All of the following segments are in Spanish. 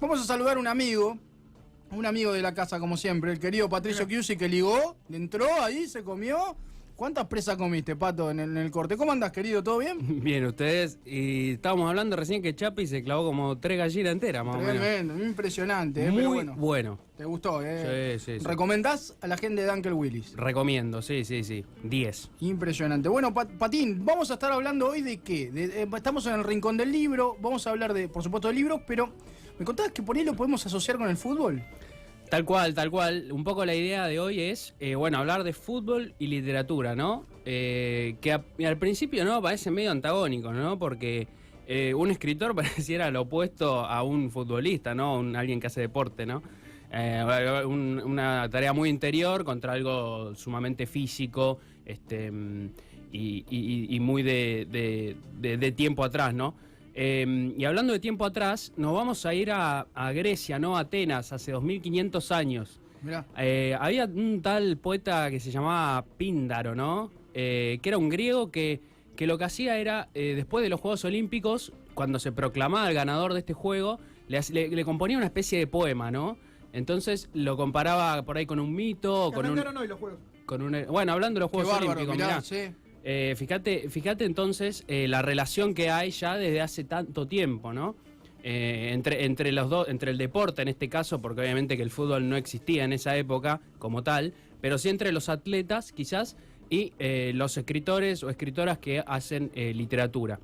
Vamos a saludar a un amigo de la casa, como siempre, el querido Patricio Chiusi, que ligó, entró ahí, se comió. ¿Cuántas presas comiste, Pato, en el corte? ¿Cómo andás, querido? ¿Todo bien? Bien, ustedes. Y estábamos hablando recién que Chapi se clavó como 3 gallinas enteras, más o menos. Tremendo, impresionante. Muy pero bueno. ¿Te gustó, Sí. ¿Recomendás a la gente de Dunkel Willis? Recomiendo, sí. 10. Impresionante. Bueno, Patín, vamos a estar hablando hoy de qué. Estamos en el rincón del libro, vamos a hablar por supuesto, de libros, pero ¿me contabas que por ahí lo podemos asociar con el fútbol? Tal cual. Un poco la idea de hoy es, hablar de fútbol y literatura, ¿no? Que al principio, ¿no? Parece medio antagónico, ¿no? Porque un escritor pareciera lo opuesto a un futbolista, ¿no? Alguien que hace deporte, ¿no? Una tarea muy interior contra algo sumamente físico, y muy de tiempo atrás, ¿no? Y hablando de tiempo atrás, nos vamos a ir a Grecia, ¿no? Atenas, hace 2500 años. Mirá. Había un tal poeta que se llamaba Píndaro, ¿no? Que era un griego que lo que hacía era, después de los Juegos Olímpicos, cuando se proclamaba el ganador de este juego, le componía una especie de poema, ¿no? Entonces lo comparaba por ahí con un mito. Arrancaron hoy los juegos. Bueno, hablando de los Juegos Olímpicos, mirá. Fíjate entonces la relación que hay ya desde hace tanto tiempo, ¿no? Entre los dos, entre el deporte en este caso, porque obviamente que el fútbol no existía en esa época como tal, pero sí entre los atletas quizás y los escritores o escritoras que hacen literatura.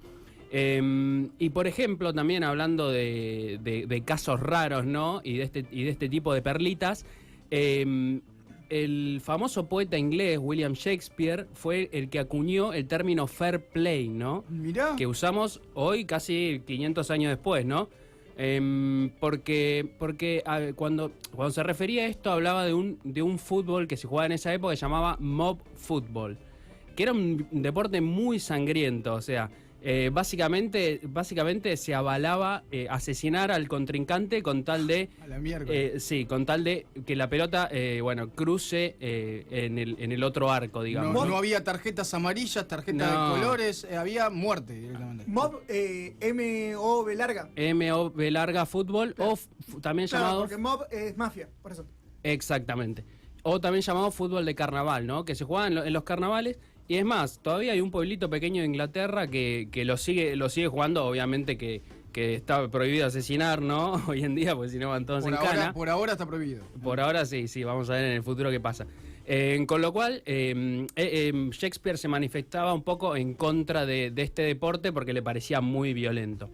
Y por ejemplo, también hablando de casos raros, ¿no? Y de este tipo de perlitas, el famoso poeta inglés William Shakespeare fue el que acuñó el término fair play, ¿no? Mirá. Que usamos hoy casi 500 años después, ¿no? Porque cuando se refería a esto hablaba de un fútbol que se jugaba en esa época que se llamaba mob football, que era un deporte muy sangriento, o sea, básicamente se avalaba asesinar al contrincante con tal de A la mierda. con tal de que la pelota cruce en el otro arco, digamos. No había tarjetas amarillas, tarjetas de colores, había muerte directamente. Mob, M-O-B larga. M-O-B larga fútbol, Claro. También Claro, llamado... porque mob es mafia, por eso. Exactamente. O también llamado fútbol de carnaval, ¿no? Que se juega en los carnavales. Y es más, todavía hay un pueblito pequeño de Inglaterra que lo sigue jugando, obviamente que está prohibido asesinar, ¿no? Hoy en día, porque si no van todos en cana. Por ahora está prohibido. Por ahora sí, vamos a ver en el futuro qué pasa. Con lo cual, Shakespeare se manifestaba un poco en contra de este deporte porque le parecía muy violento.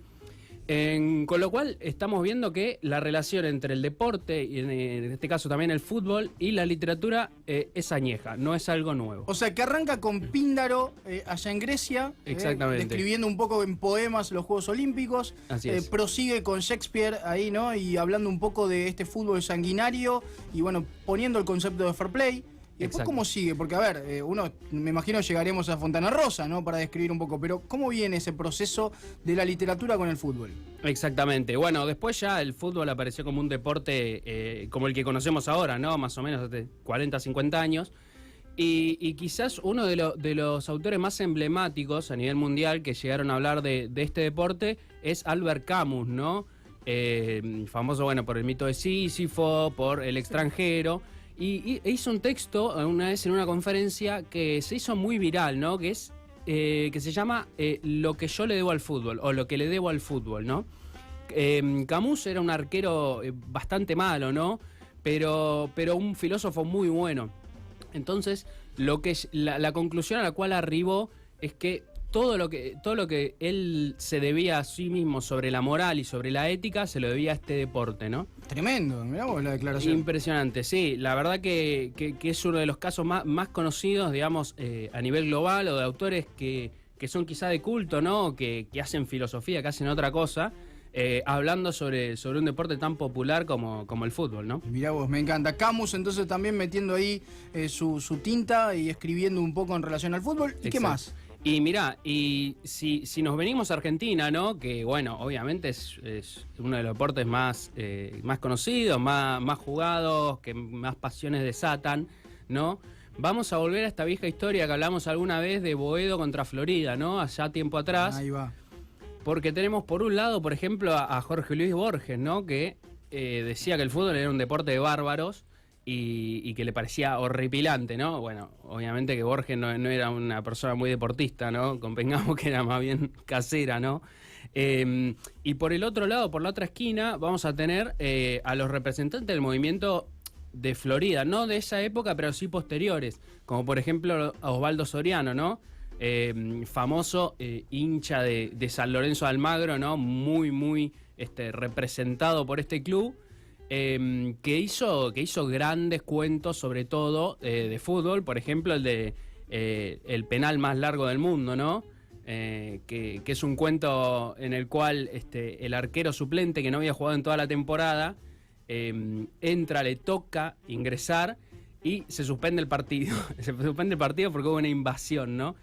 Con lo cual estamos viendo que la relación entre el deporte, y en este caso también el fútbol, y la literatura es añeja, no es algo nuevo. O sea, que arranca con Píndaro allá en Grecia, Exactamente. describiendo un poco en poemas los Juegos Olímpicos, Así es. prosigue con Shakespeare ahí, ¿no? Y hablando un poco de este fútbol sanguinario y bueno, poniendo el concepto de fair play. ¿Y después Exacto. cómo sigue? Porque, a ver, me imagino llegaremos a Fontana Rosa, ¿no? Para describir un poco, pero ¿cómo viene ese proceso de la literatura con el fútbol? Exactamente. Bueno, después ya el fútbol apareció como un deporte como el que conocemos ahora, ¿no? Más o menos hace 40, 50 años. Y quizás uno de los autores más emblemáticos a nivel mundial que llegaron a hablar de este deporte es Albert Camus, ¿no? Famoso, bueno, por el mito de Sísifo, por El extranjero. Y hizo un texto una vez en una conferencia que se hizo muy viral, ¿no? Que se llama Lo que yo le debo al fútbol, o Lo que le debo al fútbol, ¿no? Camus era un arquero bastante malo, ¿no? Pero un filósofo muy bueno. Entonces, la conclusión a la cual arribó es que todo lo que él se debía a sí mismo sobre la moral y sobre la ética se lo debía a este deporte, ¿no? Tremendo, mirá vos la declaración. Impresionante, sí. La verdad que es uno de los casos más conocidos, digamos, a nivel global, o de autores que son quizá de culto, ¿no? Que hacen filosofía, que hacen otra cosa, hablando sobre un deporte tan popular como el fútbol, ¿no? Mirá vos, me encanta. Camus entonces también metiendo ahí su tinta y escribiendo un poco en relación al fútbol. ¿Y qué más? Y mirá, y si nos venimos a Argentina, ¿no? Que bueno, obviamente es uno de los deportes más conocidos, más jugados, que más pasiones desatan, ¿no? Vamos a volver a esta vieja historia que hablamos alguna vez de Boedo contra Florida, ¿no? Allá tiempo atrás. Ahí va. Porque tenemos por un lado, por ejemplo, a Jorge Luis Borges, ¿no? Que decía que el fútbol era un deporte de bárbaros y que le parecía horripilante, ¿no? Bueno, obviamente que Borges no era una persona muy deportista, ¿no? Convengamos que era más bien casera, ¿no? Y por el otro lado, por la otra esquina, vamos a tener a los representantes del movimiento de Florida, no de esa época, pero sí posteriores, como por ejemplo a Osvaldo Soriano, ¿no? Famoso hincha de San Lorenzo de Almagro, ¿no? Muy representado por este club, que hizo grandes cuentos, sobre todo de fútbol, por ejemplo el de el penal más largo del mundo, ¿no? Que es un cuento en el cual el arquero suplente, que no había jugado en toda la temporada, entra, le toca ingresar y se suspende el partido. Se suspende el partido porque hubo una invasión, ¿no?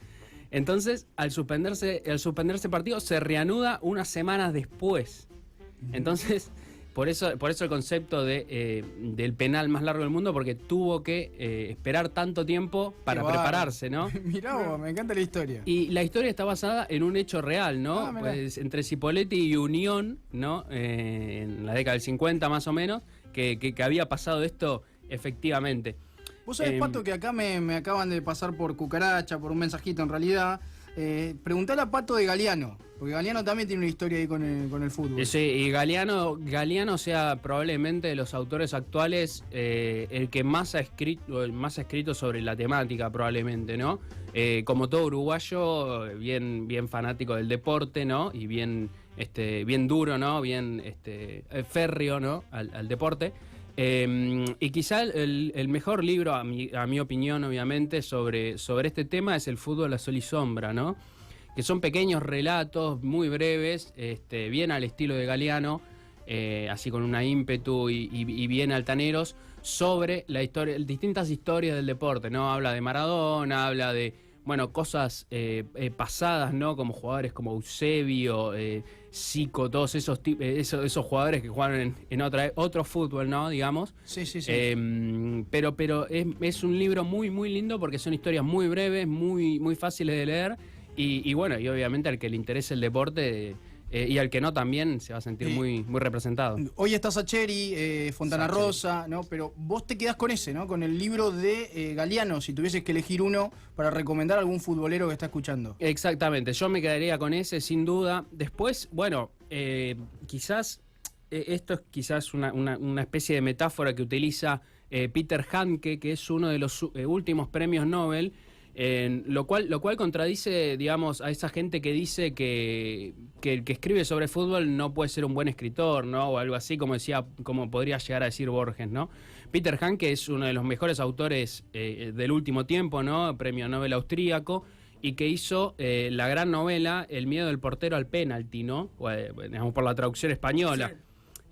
Entonces, al suspenderse el partido, se reanuda unas semanas después. Entonces, por eso el concepto del penal más largo del mundo, porque tuvo que esperar tanto tiempo para prepararse, ¿no? Mirá vos, me encanta la historia. Y la historia está basada en un hecho real, ¿no? Pues entre Cipolletti y Unión, ¿no? En la década del 50 más o menos, que había pasado esto efectivamente. Vos sabés, Pato, que acá me acaban de pasar por cucaracha, por un mensajito en realidad. Preguntale a Pato de Galeano, porque Galeano también tiene una historia ahí con el fútbol. Sí, y Galeano sea probablemente de los autores actuales el que más ha escrito sobre la temática, probablemente, ¿no? Como todo uruguayo, bien fanático del deporte, ¿no? Y bien duro, ¿no? Bien férreo, ¿no? Al deporte. Y quizá el mejor libro, a mi opinión, obviamente, sobre este tema es El fútbol a sol y sombra, ¿no? Que son pequeños relatos muy breves, bien al estilo de Galeano, así con una ímpetu y bien altaneros, sobre la historia, distintas historias del deporte, ¿no? Habla de Maradona, habla de, bueno, cosas pasadas, ¿no? Como jugadores como Eusebio, Zico, todos esos jugadores que jugaron en otro fútbol, ¿no? Digamos. Sí. Pero es un libro muy lindo porque son historias muy breves, muy fáciles de leer y bueno, y obviamente al que le interese el deporte y al que no también se va a sentir muy representado. Hoy está Sacheri, Fontana Sacheri. Rosa, ¿no? Pero vos te quedás con ese, ¿no? Con el libro de Galeano, si tuvieses que elegir uno para recomendar a algún futbolero que está escuchando. Exactamente, yo me quedaría con ese sin duda. Después, bueno, quizás esto es quizás una especie de metáfora que utiliza Peter Handke, que es uno de los últimos premios Nobel, lo cual contradice, digamos, a esa gente que dice que el que escribe sobre fútbol no puede ser un buen escritor, ¿no? O algo así, como podría llegar a decir Borges, ¿no? Peter Handke es uno de los mejores autores del último tiempo, ¿no? Premio Nobel austríaco, y que hizo la gran novela El miedo del portero al penalti, ¿no? Digamos, por la traducción española. Sí.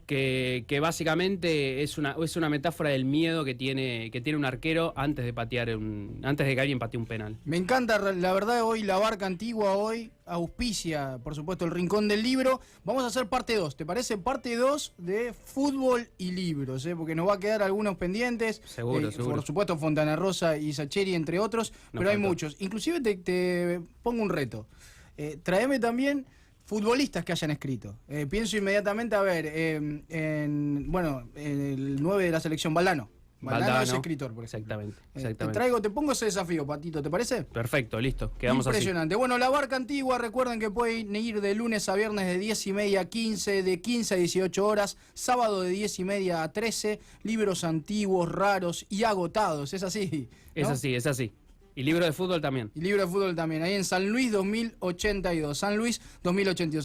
Que básicamente es una metáfora del miedo que tiene un arquero antes de que alguien patee un penal. Me encanta, la verdad, hoy la Barca Antigua auspicia, por supuesto, el Rincón del Libro. Vamos a hacer parte 2, ¿te parece? Parte 2 de fútbol y libros, porque nos va a quedar algunos pendientes. Seguro. Por supuesto, Fontana Rosa y Sacheri, entre otros, pero hay muchos. Inclusive te pongo un reto. Tráeme también futbolistas que hayan escrito. Pienso inmediatamente, a ver, el 9 de la selección, Valdano. Valdano es escritor, por ejemplo. Exactamente. Te pongo ese desafío, Patito, ¿te parece? Perfecto, listo. Quedamos impresionante. Así. Bueno, La Barca Antigua, recuerden que pueden ir de lunes a viernes de 10:30 a 15, de 15 a 18 horas, sábado de 10:30 a 13, libros antiguos, raros y agotados, ¿es así? ¿No? Es así. Y libro de fútbol también. Y libro de fútbol también, ahí en San Luis 2082. San Luis 2082.